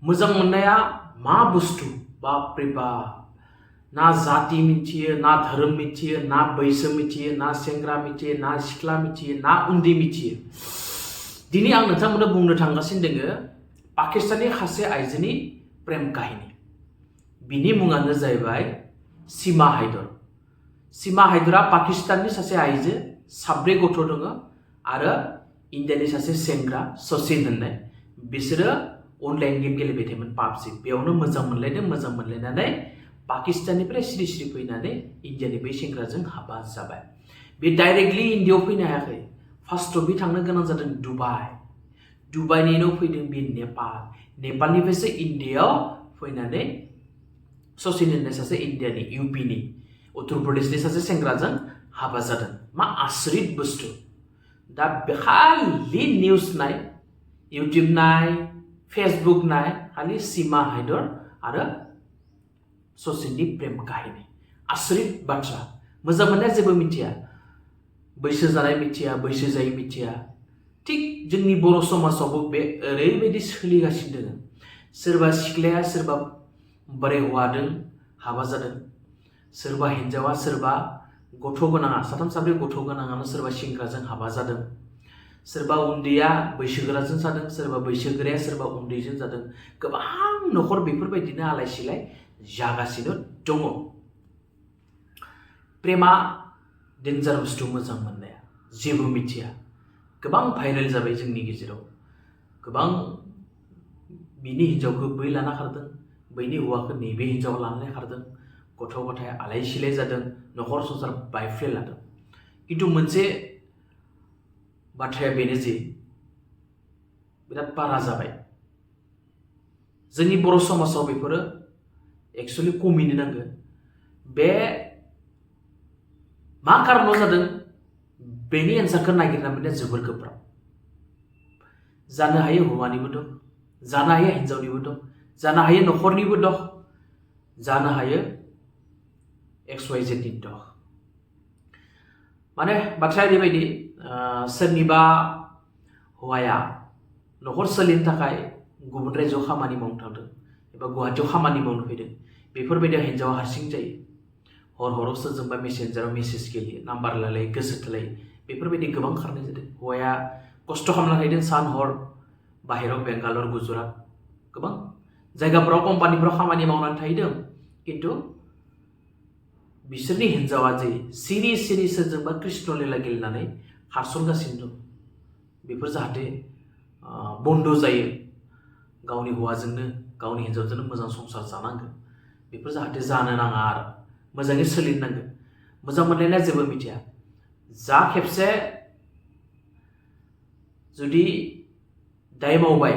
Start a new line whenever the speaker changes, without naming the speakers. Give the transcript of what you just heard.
मोजां मोननाया मा बुस्थु बाप रे बाप ना जाति मिथियो ना धोरोम मिथियो ना बैसो मिथियो ना सेंग्रा मिथियो ना सिख्ला मिथियो ना उन्दै मिथियो दिनै आं नोंथांमोननो बुंनो थांगासिनो दोङो पाकिस्ताननि सासे आइजोनि प्रेम काहिनी बिनि मुङानो जाहैबाय सीमा हायदर सीमा हायदरा पाकिस्ताननि सासे आइजो 4 गथ' दङ आरो इन्डियानि सासे सेंग्रा सचिन होननाय बिसोरो अनलाइन गेम गेलेबाय थायोमोन पाबजि बेयावनो मोजां मोनलायनानै पाकिस्ताननिफ्राय सिरि सिरि फैनानै इन्डियानि बै सेंग्राजों हाबा जाबाय बे डाइरेक्टलि इन्डियायाव फैनो हायाखै फार्स्टआव बे थांनो गोनां जादों दुबाइनि उनाव फैदों बे नेपालनिफ्रायसो इन्डियायाव फैनानै सचिन होननाय सासे इन्डियानि इउपिनि उत्तर प्रदेशनि सासे सेंग्राजों हाबा जादों मा आसरित बुस्थु दा खालि निउस नाय इउट्यूब नाय फेसबुक नाय खालि सीमा हायदर आरो सचिननि प्रेम काहिनी आसरित बाथ्रा मोजां मोननाया जेबो मिथिया बैसो जानाय मिथिया बैसो जायै मिथिया थिग जोंनि बर' समाजावबो बे ओरैबायदि सोलिगासिनो दङ सोरबा सिख्लाया सोरबा बोराय हौवाजों हाबा जादों सोरबा हिन्जावा सोरबा गथ' गोनाङा 3-4 गथ' गोनाङानो सोरबा सेंग्राजों हाबा जादों सोरबा उन्दैया बैसोगोराजों जादों सोरबा बैसोगोराया सोरबा उन्दैजों जादों गोबां नखर बेफोरबायदिनो आलाय सिलाय जागासिनो दङ प्रेमा डेन्जार बुस्थु मोजां मोननाया जेबो मिथिया गोबां भाइरेल जाबाय जोंनि गेजेराव गोबां बिनि हिन्जावखौ बै लाना खारदों बैनि हौवाखौ नैबे हिन्जावा लानानै खारदों गथ' गथाय आलाय सिलाय जादों नखर संसार बायफ्ले लादों खिन्थु मोनसे बाथ्राया बेनो जे बिराद बारा जाबाय जोंनि बर' समाजाव बेफोरो एक्चुअली कमिनो नांगोन बे मा कारनाव जादों बेनि एन्सारखौ नागिरना मोननाया जोबोर गोब्राब जानो हायो हौवानिबो दं जानो हायो हिन्जावनिबो दं जानो हायो नखरनिबो दं जानो हायो XYZ नि दं माने बाथ्राया ओरैबायदि सोरनिबा हौवाया नखर सोलिनो थाखाय गुबुन रायजोआव खामानि मावनो थांदों एबा गुवाहाटीयाव खामानि मावनो फैदों बेफोरबायदियाव हिन्जावा हारसिं जायो हराव सोरजोंबा मेसेन्जाराव मेसेज गेलेयो नाम्बार लालायो गोसो थोलायो बेफोरबायदि गोबां खारनाय जादों हौवाया खस्थ' खालामना थाहैदों सान हर बाहेराव बेंगालर गुजरात गोबां जायगाफोराव कम्पानिफोराव खामानि मावनानै थाहैदों खिन्थु बिसोरनि हिन्जावा जे सिरि सिरि सोरजोंबा कृष्ण लीला गेलेनानै खारसनगासिनो दं बेफोर जाहाथे बन्द जायो गावनि हौवाजोंनो गावनि हिन्जावजोंनो मोजां संसार जानांगोन बेफोर जाहाथे जानो नाङा आरो मोजाङै सोलिनो नांगोन मोजां मोनलायनाया जेबो मिथिया जा खेबसे जुदि दाय मावबाय